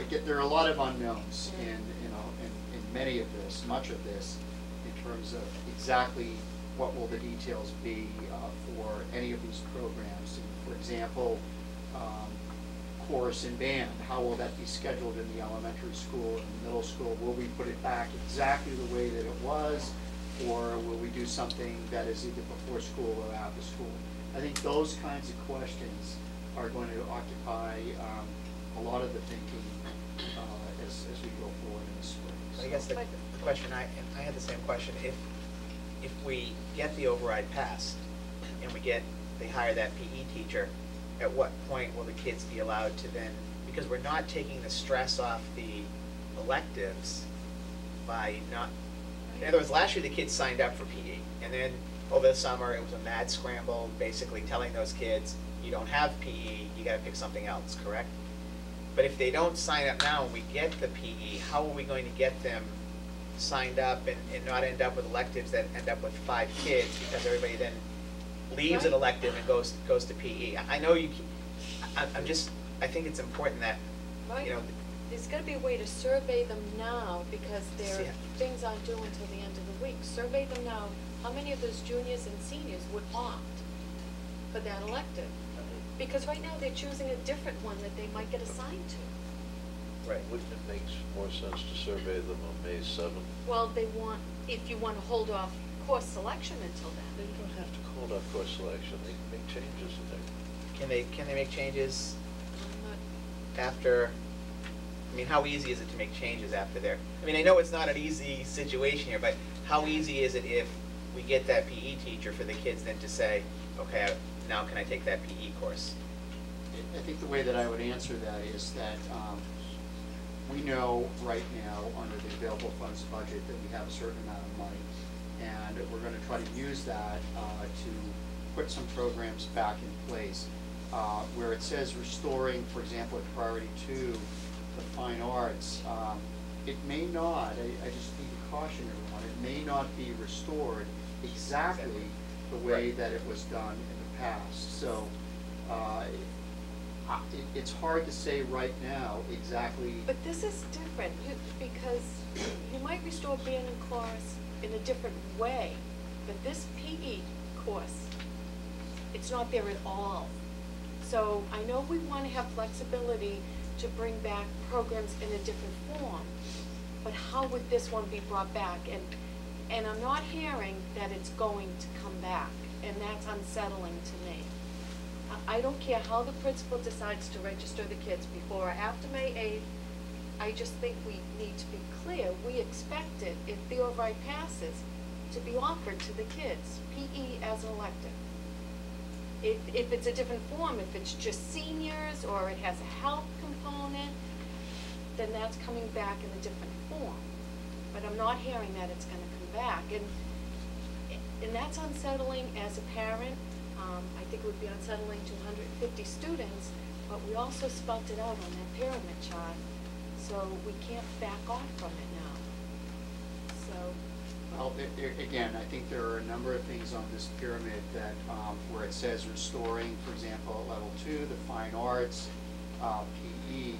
again, there are a lot of unknowns in many of this, much of this, in terms of exactly what will the details be for any of these programs. And for example, chorus and band, how will that be scheduled in the elementary school and the middle school? Will we put it back exactly the way that it was, or will we do something that is either before school or after school? I think those kinds of questions are going to occupy a lot of the thinking as we go forward in the spring. I guess the question, I had the same question. If we get the override passed and they hire that PE teacher, at what point will the kids be allowed to then, because we're not taking the stress off the electives by not, in other words, last year the kids signed up for PE, and then over the summer it was a mad scramble, basically telling those kids, you don't have PE, you gotta pick something else, correct? But if they don't sign up now and we get the PE, how are we going to get them signed up and not end up with electives that end up with 5 kids because everybody then leaves an elective and goes to PE? I know you, I think it's important that, you know. There's got to be a way to survey them now, because things aren't due until the end of the week. Survey them now. How many of those juniors and seniors would opt for that elective? Because right now they're choosing a different one that they might get assigned to. Right. Wouldn't it make more sense to survey them on May 7th? Well, if you want to hold off course selection until then. They don't have to hold off course selection. They can make changes in there. Can they make changes after? I mean, how easy is it to make changes after there? I mean, I know it's not an easy situation here, but how easy is it if we get that PE teacher for the kids then to say, okay, now can I take that PE course? I think the way that I would answer that is that we know right now under the available funds budget that we have a certain amount of money, and we're going to try to use that to put some programs back in place. Where it says restoring, for example, at priority 2, the fine arts, it may not, I just need to caution everyone, it may not be restored exactly the way that it was done in the past. So it's hard to say right now exactly. But this is different, because you might restore band and chorus in a different way, but this PE course, it's not there at all. So I know we want to have flexibility to bring back programs in a different form, but how would this one be brought back? And I'm not hearing that it's going to come back, and that's unsettling to me. I don't care how the principal decides to register the kids before or after May 8th. I just think we need to be clear. We expect it, if the override passes, to be offered to the kids, PE as an elective. If it's a different form, if it's just seniors or it has a health component, then that's coming back in a different form. But I'm not hearing that it's going to come back. And that's unsettling as a parent. I think it would be unsettling to 150 students, but we also spelt it out on that pyramid chart. So we can't back off from it now. So. Well, again, I think there are a number of things on this pyramid that, where it says restoring, for example, at level 2, the fine arts, PE,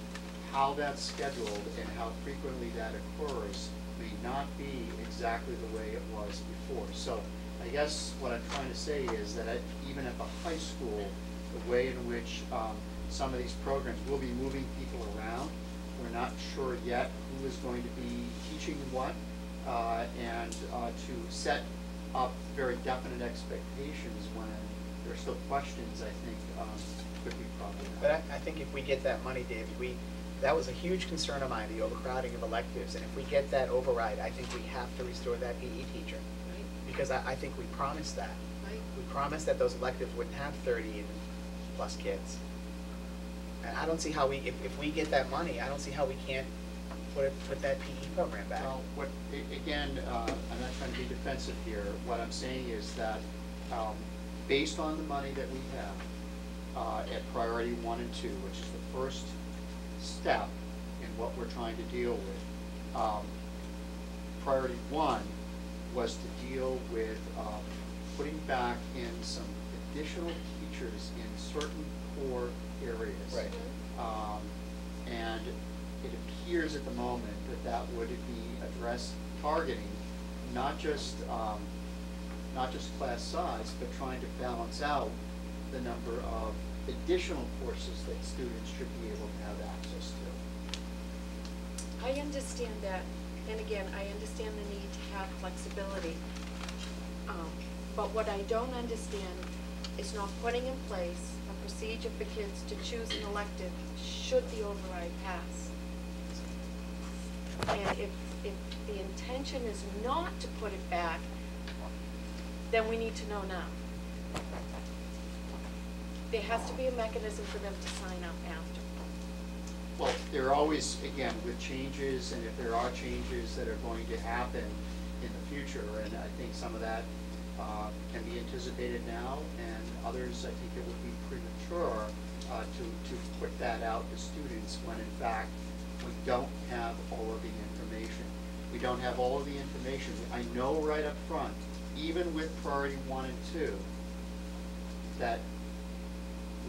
how that's scheduled and how frequently that occurs may not be exactly the way it was before. So I guess what I'm trying to say is that even at the high school, the way in which some of these programs will be moving people around, we're not sure yet who is going to be teaching what. And to set up very definite expectations when there are still questions, I think, could be problematic. But I think if we get that money, Dave, that was a huge concern of mine, the overcrowding of electives. And if we get that override, I think we have to restore that PE teacher. Right. Because I think we promised that. Right. We promised that those electives wouldn't have 30 plus kids. And I don't see how if we get that money, I don't see how we can't put that PE program back. Well, again, I'm not trying to be defensive here. What I'm saying is that based on the money that we have at priority 1 and 2, which is the first step in what we're trying to deal with, priority 1 was to deal with putting back in some additional teachers in certain core areas. Right. And it appears at the moment that that would be addressed targeting, not just class size, but trying to balance out the number of additional courses that students should be able to have access to. I understand that, and again, I understand the need to have flexibility. But what I don't understand is not putting in place a procedure for kids to choose an elective should the override pass. And if the intention is not to put it back, then we need to know now. There has to be a mechanism for them to sign up after. Well, there are always, again, with changes, and if there are changes that are going to happen in the future, and I think some of that can be anticipated now, and others, I think it would be premature to put that out to students when in fact we don't have all of the information. We don't have all of the information. I know right up front, even with priority 1 and 2, that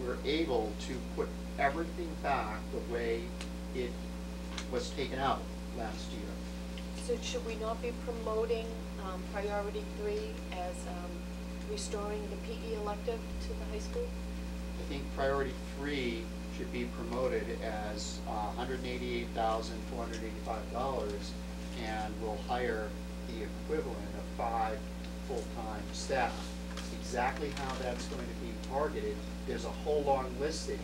we're able to put everything back the way it was taken out last year. So should we not be promoting priority 3 as restoring the PE elective to the high school? I think priority 3 should be promoted as $188,485, and will hire the equivalent of 5 full-time staff. Exactly how that's going to be targeted, there's a whole long list there.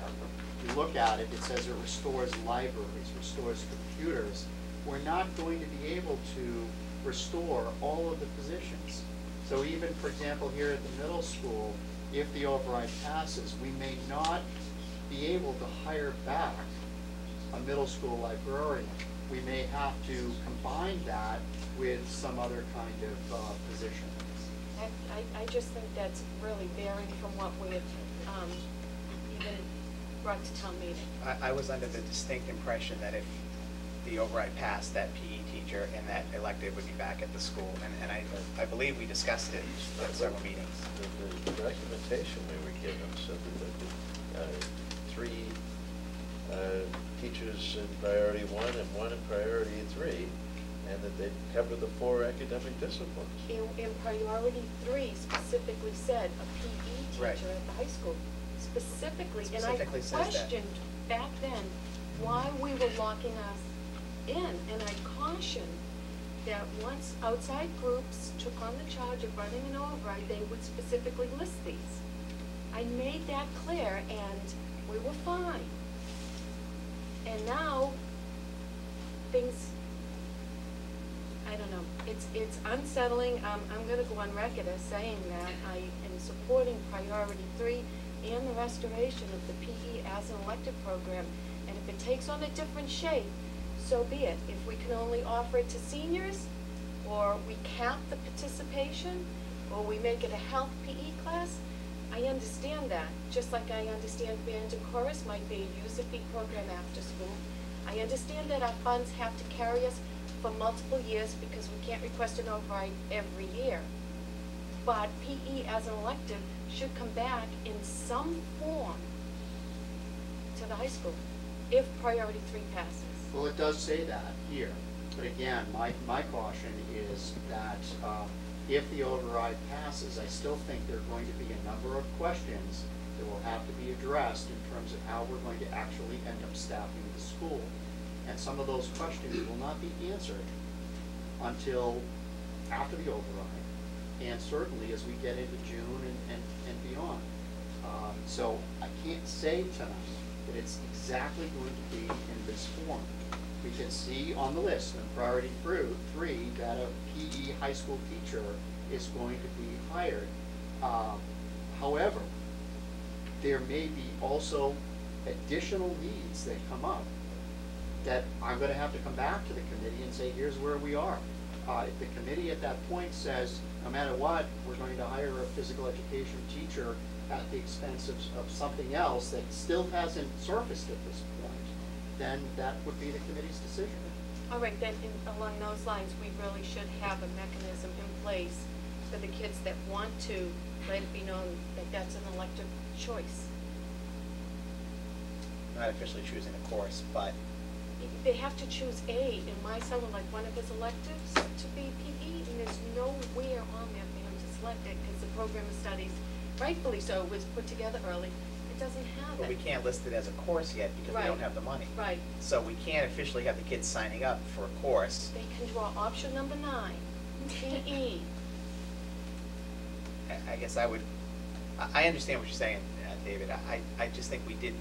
If you look at it, it says it restores libraries, restores computers. We're not going to be able to restore all of the positions. So even, for example, here at the middle school, if the override passes, we may not be able to hire back a middle school librarian. We may have to combine that with some other kind of position. I just think that's really varying from what we had even brought to town meeting. I was under the distinct impression that if the override passed, that PE teacher and that elective would be back at the school, and I believe we discussed it at several meetings. The documentation we were given said that there were 3 teachers in priority 1 and 1 in priority 3, and that they cover the 4 academic disciplines. In priority 3 specifically said a PE teacher Right. at the high school. Specifically, and Specifically I says that. questioned back then why we were locking us in, and I cautioned that once outside groups took on the charge of running an override, they would specifically list these. I made that clear, and we were fine. And now, things, I don't know, it's unsettling. I'm gonna go on record as saying that I am supporting priority 3 and the restoration of the PE as an elective program. And if it takes on a different shape, so be it. If we can only offer it to seniors, or we cap the participation, or we make it a health PE class, I understand that. Just like I understand band and chorus might be a user fee program after school. I understand that our funds have to carry us for multiple years because we can't request an override every year. But PE as an elective should come back in some form to the high school if priority 3 passes. Well, it does say that here, but again, my caution is that if the override passes, I still think there are going to be a number of questions that will have to be addressed in terms of how we're going to actually end up staffing the school. And some of those questions will not be answered until after the override, and certainly as we get into June and beyond. So I can't say tonight that it's exactly going to be in this form. We can see on the list in priority 3 that a PE high school teacher is going to be hired. However, there may be also additional needs that come up that I'm going to have to come back to the committee and say, here's where we are. If the committee at that point says, no matter what, we're going to hire a physical education teacher at the expense of something else that still hasn't surfaced at this point, then that would be the committee's decision. All right, then along those lines, we really should have a mechanism in place for the kids that want to let it be known that that's an elective choice. Not officially choosing a course, but they have to choose A, and my son would like one of his electives to be PE, and there's nowhere on there for him to select it, because the program of studies, rightfully so, was put together early. It doesn't have it. But we can't list it as a course yet because we don't Right. have the money. Right. So we can't officially have the kids signing up for a course. They can draw option number 9, PE. I guess I would, I understand what you're saying, David. I just think we did,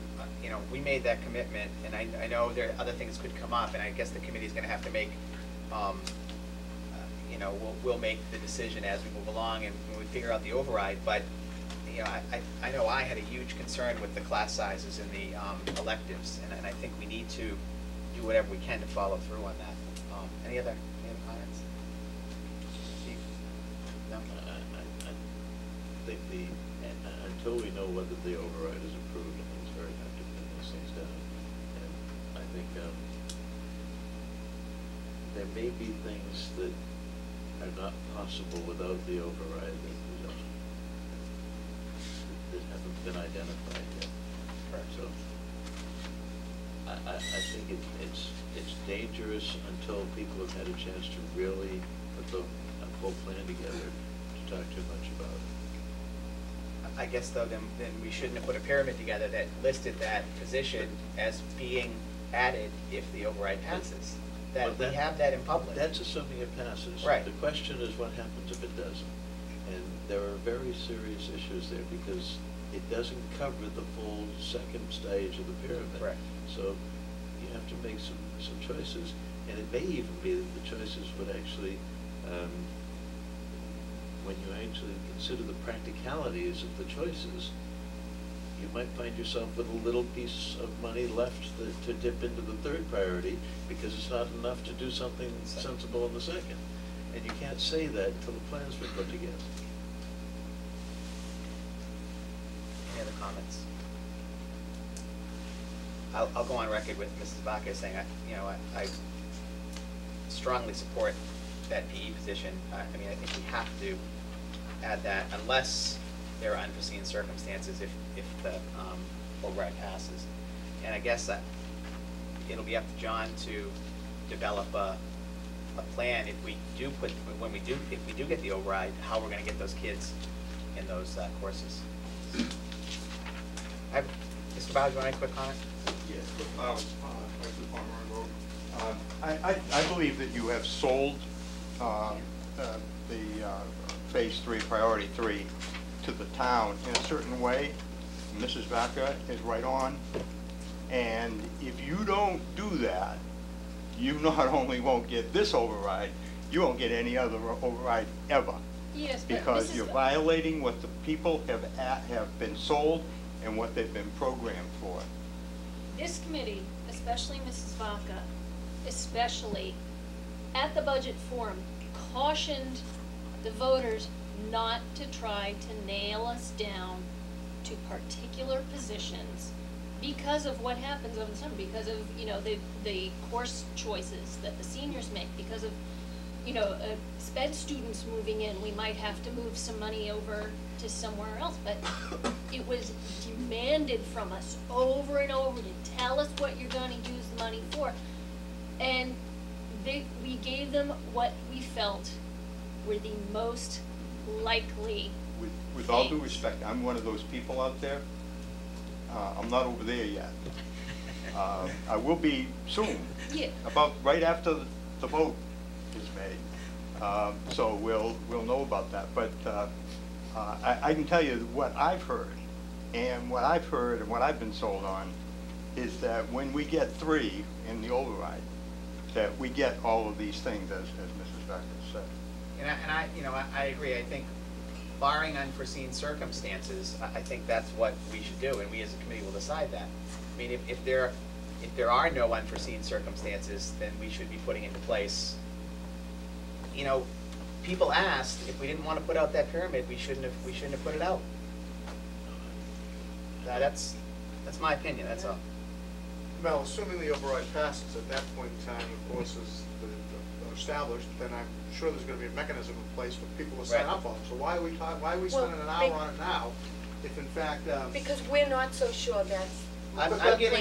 you know, we made that commitment, and I know there are other things could come up, and I guess the committee's gonna have to make, you know, we'll make the decision as we move along and when we figure out the override, but, you know, I know I had a huge concern with the class sizes in the electives, and I think we need to do whatever we can to follow through on that. Any other comments? Chief? No? I think until we know whether the override is approved, I think it's very hard to pin these things down. And I think there may be things that are not possible without the override that haven't been identified yet. Correct. So I think it's dangerous until people have had a chance to really put a full plan together to talk too much about it. I guess though, then we shouldn't have put a pyramid together that listed that position as being added if the override passes. That we have that in public. That's assuming it passes. Right. The question is what happens if it doesn't? And there are very serious issues there because it doesn't cover the full second stage of the pyramid. Correct. So you have to make some choices, and it may even be that the choices would actually, when you actually consider the practicalities of the choices, you might find yourself with a little piece of money left to dip into the third priority because it's not enough to do something sensible in the second. And you can't say that until the plan's been put together. Any other comments? I'll go on record with Mrs. Vaca saying, I strongly support that PE position. I mean, I think we have to add that unless there are unforeseen circumstances if the override passes. And I guess that it'll be up to John to develop a plan if we do get the override, how we're gonna get those kids in those courses. Mr. Bowers, you want any quick comment? Yes, I believe that you have sold the Phase 3, Priority 3 to the town in a certain way. Mrs. Vaca is right on. And if you don't do that, you not only won't get this override, you won't get any other override ever. Yes, but Because you're violating what the people have been sold and what they've been programmed for. this committee, especially Mrs. Vaca, especially at the budget forum, cautioned the voters not to try to nail us down to particular positions because of what happens over the summer, because of, the course choices that the seniors make, because of, sped students moving in, we might have to move some money over to somewhere else, but it was demanded from us over and over to tell us what you're gonna use the money for. And we gave them what we felt were the most likely With all due things. respect, I'm one of those people out there. I'm not over there yet. I will be soon. Yeah. About right after the vote is made. So we'll know about that. But I can tell you what I've heard, and what I've been sold on is that when we get 3 in the override, that we get all of these things as Mrs. Vaca said. And I agree. I think barring unforeseen circumstances, I think that's what we should do, and we as a committee will decide that. I mean, if there are no unforeseen circumstances, then we should be putting into place, people asked if we didn't want to put out that pyramid, we shouldn't have put it out. That's my opinion, that's all. Mel, assuming the override passes, at that point in time, the courses that are established, then I'm sure there's gonna be a mechanism in place for people to sign Right. up on. So why are we Well, spending an hour on it now, if in fact, Because we're not so sure that's. I'm the giving plan.